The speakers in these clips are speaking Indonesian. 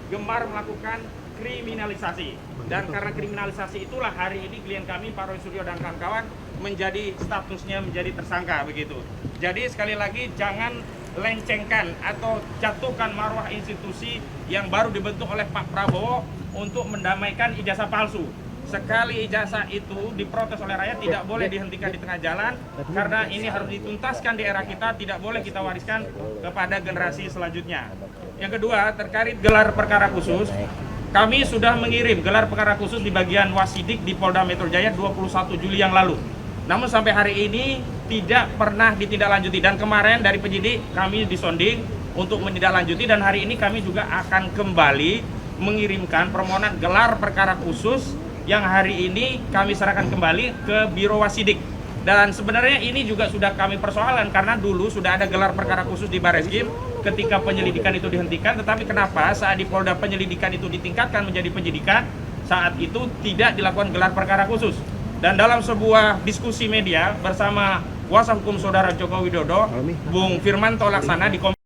gemar melakukan kriminalisasi. Dan karena kriminalisasi itulah hari ini klien kami Pak Roy Suryo dan kawan-kawan menjadi statusnya menjadi tersangka begitu. Jadi sekali lagi jangan lencengkan atau jatuhkan marwah institusi yang baru dibentuk oleh Pak Prabowo untuk mendamaikan ijazah palsu. Sekali ijazah itu diprotes oleh rakyat tidak boleh dihentikan di tengah jalan karena ini harus dituntaskan di era kita, tidak boleh kita wariskan kepada generasi selanjutnya. Yang kedua, terkait gelar perkara khusus, kami sudah mengirim gelar perkara khusus di bagian Wasidik di Polda Metro Jaya 21 Juli yang lalu. Namun sampai hari ini tidak pernah ditindaklanjuti dan kemarin dari penyidik kami disonding untuk menindaklanjuti dan hari ini kami juga akan kembali mengirimkan permohonan gelar perkara khusus yang hari ini kami serahkan kembali ke Biro Wasidik. Dan sebenarnya ini juga sudah kami persoalan karena dulu sudah ada gelar perkara khusus di Barreskrim ketika penyelidikan itu dihentikan, tetapi kenapa saat di Polda penyelidikan itu ditingkatkan menjadi penyidikan, saat itu tidak dilakukan gelar perkara khusus. Dan dalam sebuah diskusi media bersama kuasa hukum saudara Joko Widodo, Bung Firmanto Laksana di Kompas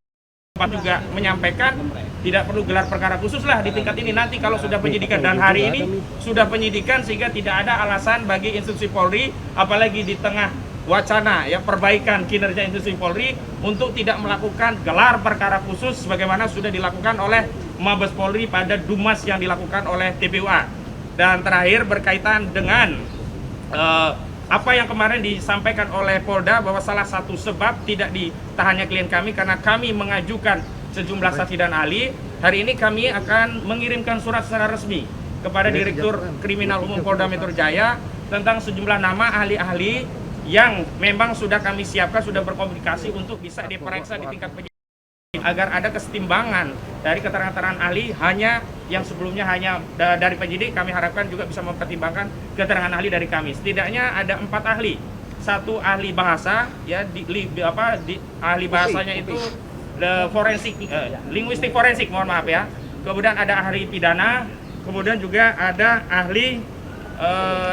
juga menyampaikan tidak perlu gelar perkara khusus lah di tingkat ini nanti kalau sudah penyidikan, dan hari ini sudah penyidikan sehingga tidak ada alasan bagi institusi Polri apalagi di tengah wacana ya perbaikan kinerja institusi Polri untuk tidak melakukan gelar perkara khusus sebagaimana sudah dilakukan oleh Mabes Polri pada Dumas yang dilakukan oleh TPUA. Dan terakhir berkaitan dengan apa yang kemarin disampaikan oleh Polda bahwa salah satu sebab tidak ditahannya klien kami karena kami mengajukan sejumlah saksi dan ahli. Hari ini kami akan mengirimkan surat secara resmi kepada Direktur Kriminal Umum Polda Metro Jaya tentang sejumlah nama ahli-ahli yang memang sudah kami siapkan, sudah berkomunikasi untuk bisa diperiksa di tingkat penyidik agar ada kesetimbangan dari keterangan ahli hanya yang sebelumnya hanya dari penyidik. Kami harapkan juga bisa mempertimbangkan keterangan ahli dari kami. Setidaknya ada 4 ahli, 1 ahli bahasa ya ahli bahasanya itu forensik, linguistik forensik, mohon maaf ya. Kemudian ada ahli pidana, kemudian juga ada ahli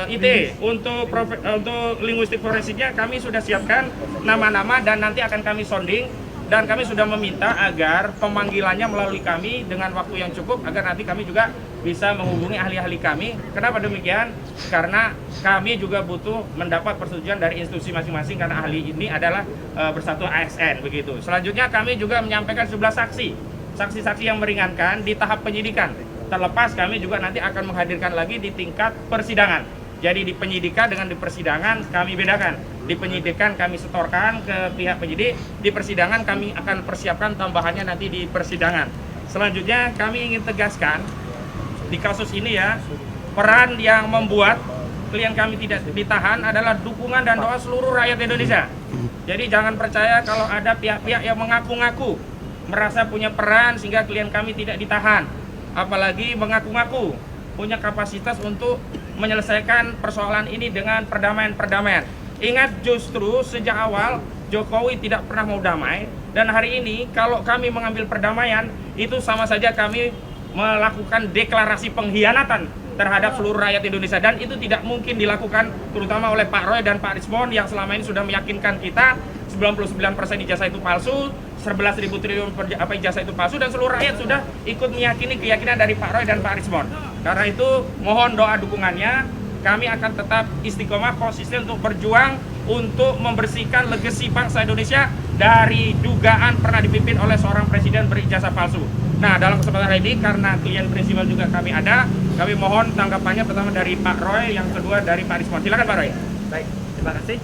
IT. Untuk linguistik forensiknya kami sudah siapkan nama-nama dan nanti akan kami sounding, dan kami sudah meminta agar pemanggilannya melalui kami dengan waktu yang cukup agar nanti kami juga bisa menghubungi ahli-ahli kami. Kenapa demikian? Karena kami juga butuh mendapat persetujuan dari institusi masing-masing karena ahli ini adalah bersatu ASN begitu. Selanjutnya kami juga menyampaikan 11 saksi-saksi yang meringankan di tahap penyidikan. Terlepas kami juga nanti akan menghadirkan lagi di tingkat persidangan. Jadi di penyidikan dengan di persidangan kami bedakan. Di penyidikan kami setorkan ke pihak penyidik, di persidangan kami akan persiapkan tambahannya nanti di persidangan. Selanjutnya kami ingin tegaskan di kasus ini ya, peran yang membuat klien kami tidak ditahan adalah dukungan dan doa seluruh rakyat Indonesia. Jadi jangan percaya kalau ada pihak-pihak yang mengaku-ngaku merasa punya peran sehingga klien kami tidak ditahan. Apalagi mengaku-ngaku punya kapasitas untuk menyelesaikan persoalan ini dengan perdamaian. Ingat, justru sejak awal Jokowi tidak pernah mau damai, dan hari ini kalau kami mengambil perdamaian itu sama saja kami melakukan deklarasi pengkhianatan terhadap seluruh rakyat Indonesia, dan itu tidak mungkin dilakukan terutama oleh Pak Roy dan Pak Rismon yang selama ini sudah meyakinkan kita 99% ijazah itu palsu, 11.000 triliun ijazah itu palsu, dan seluruh rakyat sudah ikut meyakini keyakinan dari Pak Roy dan Pak Rismon. Karena itu mohon doa dukungannya. Kami akan tetap istiqomah konsisten untuk berjuang untuk membersihkan legasi bangsa Indonesia dari dugaan pernah dipimpin oleh seorang presiden berijazah palsu. Nah, dalam kesempatan hari ini karena klien prinsipal juga kami ada, kami mohon tanggapannya pertama dari Pak Roy, yang kedua dari Pak Rismon. Silakan Pak Roy. Baik, terima kasih.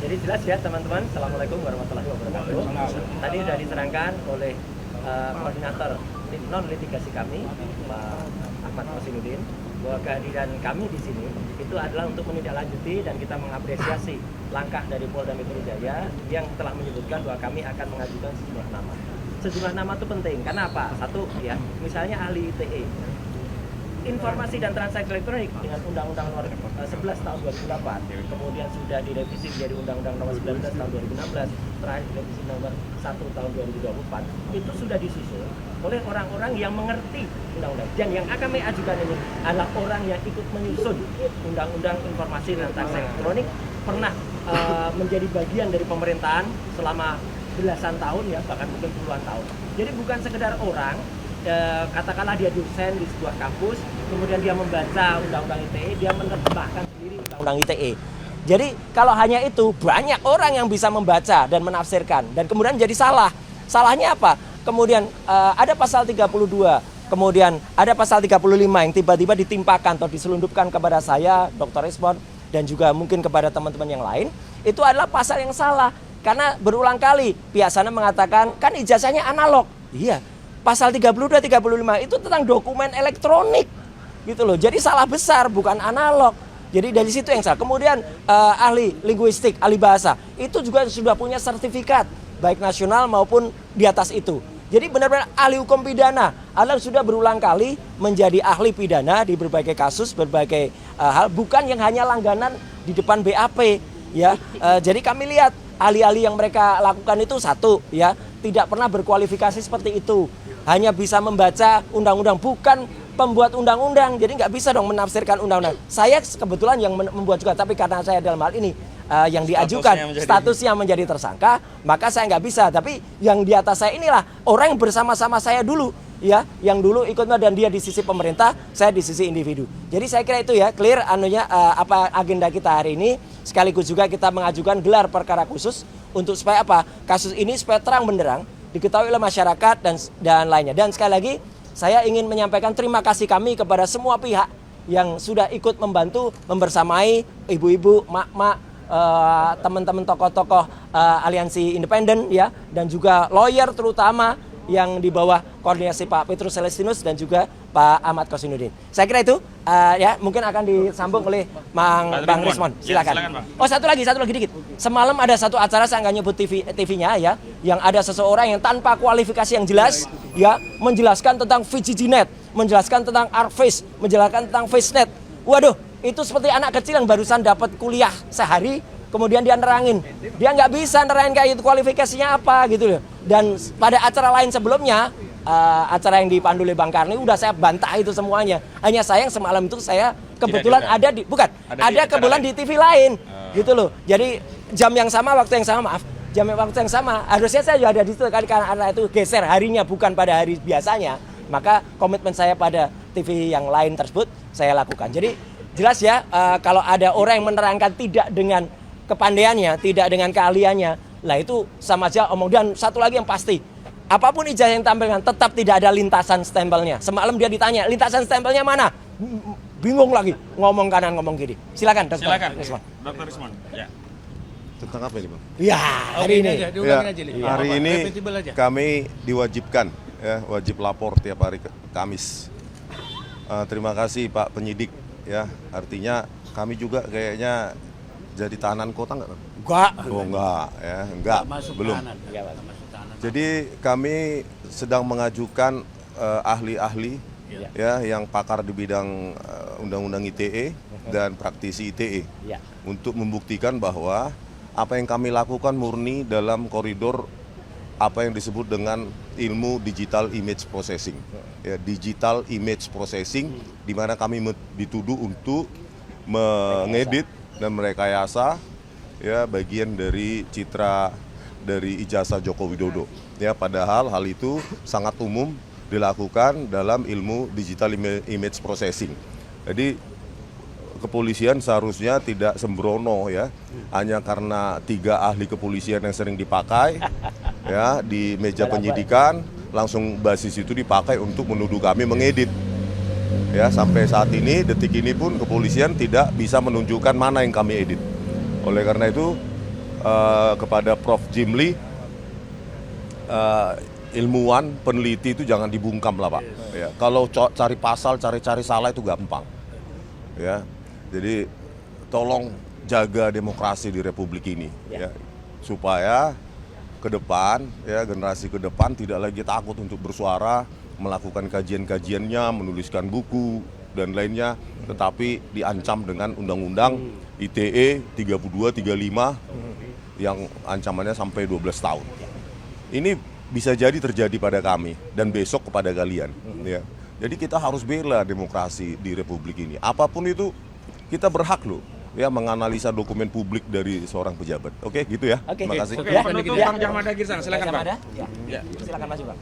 Jadi jelas ya teman-teman. Assalamualaikum warahmatullahi wabarakatuh. Tadi sudah diterangkan oleh koordinator non litigasi kami, Pak Ahmad Rosinuddin, bahwa kehadiran kami di sini itu adalah untuk menindaklanjuti dan kita mengapresiasi langkah dari Polda Metro Jaya yang telah menyebutkan bahwa kami akan mengajukan sejumlah nama. Sejumlah nama itu penting, karena apa? Satu ya, misalnya ahli ITE, informasi dan transaksi elektronik dengan Undang-Undang Nomor 11 Tahun 2008, kemudian sudah direvisi menjadi Undang-Undang Nomor 19 Tahun 2016, terakhir direvisi Nomor 1 Tahun 2024, itu sudah disusun oleh orang-orang yang mengerti undang-undang. Dan yang akan kami ajukan ini adalah orang yang ikut menyusun Undang-Undang Informasi dan Transaksi Elektronik, pernah menjadi bagian dari pemerintahan selama belasan tahun ya, bahkan mungkin puluhan tahun. Jadi bukan sekedar orang katakanlah dia dosen di sebuah kampus, kemudian dia membaca undang-undang ITE, dia menerjemahkan sendiri undang-undang ITE. Jadi kalau hanya itu, banyak orang yang bisa membaca dan menafsirkan dan kemudian jadi salah. Salahnya apa? Kemudian ada pasal 32, kemudian ada pasal 35 yang tiba-tiba ditimpakan atau diselundupkan kepada saya, Dr. Rismond, dan juga mungkin kepada teman-teman yang lain. Itu adalah pasal yang salah. Karena berulang kali pihak sana mengatakan kan ijazahnya analog. Iya, pasal 32, 35 itu tentang dokumen elektronik. Gitu loh. Jadi salah besar, bukan analog. Jadi dari situ yang salah. Kemudian ahli linguistik, ahli bahasa, itu juga sudah punya sertifikat, baik nasional maupun di atas itu. Jadi benar-benar ahli hukum pidana. Anda sudah berulang kali menjadi ahli pidana di berbagai kasus, berbagai hal, bukan yang hanya langganan di depan BAP. Ya, jadi kami lihat ahli-ahli yang mereka lakukan itu satu, ya, tidak pernah berkualifikasi seperti itu. Hanya bisa membaca undang-undang, bukan pembuat undang-undang. Jadi nggak bisa dong menafsirkan undang-undang. Saya kebetulan yang membuat juga, tapi karena saya dalam hal ini yang diajukan statusnya menjadi tersangka, maka saya nggak bisa. Tapi yang di atas saya inilah orang yang bersama-sama saya dulu, ya, yang dulu ikut dan dia di sisi pemerintah, saya di sisi individu. Jadi saya kira itu ya clear anunya apa agenda kita hari ini. Sekaligus juga kita mengajukan gelar perkara khusus untuk supaya apa? Kasus ini supaya terang benderang diketahui oleh masyarakat dan lainnya. Dan sekali lagi saya ingin menyampaikan terima kasih kami kepada semua pihak yang sudah ikut membantu membersamai ibu-ibu, mak-mak, teman-teman tokoh-tokoh aliansi independen, ya, dan juga lawyer terutama yang di bawah koordinasi Pak Petrus Celestinus dan juga Pak Ahmad Kosinuddin. Saya kira itu ya mungkin akan disambung oleh Bang Rismond. Silakan. Ya, silakan, Bang. Oh satu lagi dikit. Semalam ada satu acara, saya nggak nyebut TV-nya ya, yang ada seseorang yang tanpa kualifikasi yang jelas, ya, menjelaskan tentang VGGNet, menjelaskan tentang ArcFace, menjelaskan tentang FaceNet. Waduh, itu seperti anak kecil yang barusan dapat kuliah sehari, kemudian dia nerangin. Dia nggak bisa nerangin kayak itu kualifikasinya apa gitu loh. Dan pada acara lain sebelumnya, acara yang dipandu oleh Bang Karni, udah saya bantah itu semuanya. Hanya sayang semalam itu saya kebetulan ada di, bukan, ada kebetulan di TV lain. Gitu loh. Jadi jam yang sama, waktu yang sama, maaf. Jam waktu yang sama. Harusnya saya juga ada di situ karena itu geser harinya bukan pada hari biasanya. Maka komitmen saya pada TV yang lain tersebut saya lakukan. Jadi jelas ya, kalau ada orang yang menerangkan tidak dengan kepandaiannya, tidak dengan keahliannya, lah itu sama aja omong. Dan satu lagi yang pasti, apapun ijazah yang tampilkan tetap tidak ada lintasan stempelnya. Semalam dia ditanya, lintasan stempelnya mana? Bingung lagi, ngomong kanan ngomong kiri. Silakan, Dr. Rismond. Dr. Rismond. Ya. Tentang apa ini, Bang? Ya, hari ini. Hari ini kami diwajibkan, ya, wajib lapor tiap hari Kamis. Terima kasih Pak Penyidik, ya. Artinya kami juga kayaknya jadi tahanan kota nggak? Enggak. Oh enggak, ya, enggak, belum. Jadi kami sedang mengajukan ahli-ahli, ya, yang pakar di bidang undang-undang ITE dan praktisi ITE, ya, untuk membuktikan bahwa apa yang kami lakukan murni dalam koridor apa yang disebut dengan ilmu digital image processing, ya, digital image processing, di mana kami dituduh untuk mengedit dan merekayasa, ya, bagian dari citra dari ijazah Joko Widodo, ya, padahal hal itu sangat umum dilakukan dalam ilmu digital image processing. Jadi kepolisian seharusnya tidak sembrono, ya, hanya karena 3 ahli kepolisian yang sering dipakai, ya, di meja penyidikan, langsung basis itu dipakai untuk menuduh kami mengedit. Ya, sampai saat ini, detik ini pun kepolisian tidak bisa menunjukkan mana yang kami edit. Oleh karena itu, kepada Prof. Jimli, ilmuwan, peneliti itu jangan dibungkam lah, Pak. Ya, kalau cari pasal, cari salah itu gampang. Ya, jadi tolong jaga demokrasi di Republik ini, ya, supaya ke depan, ya, generasi ke depan tidak lagi takut untuk bersuara, melakukan kajian-kajiannya, menuliskan buku dan lainnya, tetapi diancam dengan Undang-Undang ITE 32-35 yang ancamannya sampai 12 tahun. Ini bisa jadi terjadi pada kami dan besok kepada kalian, ya. Jadi kita harus bela demokrasi di Republik ini. Apapun itu kita berhak loh, ya, menganalisa dokumen publik dari seorang pejabat. Oke, gitu ya. Terima kasih. Oke, penutup Bang Jahmada Girsang, silakan Bang. Ya. Silakan maju, Bang.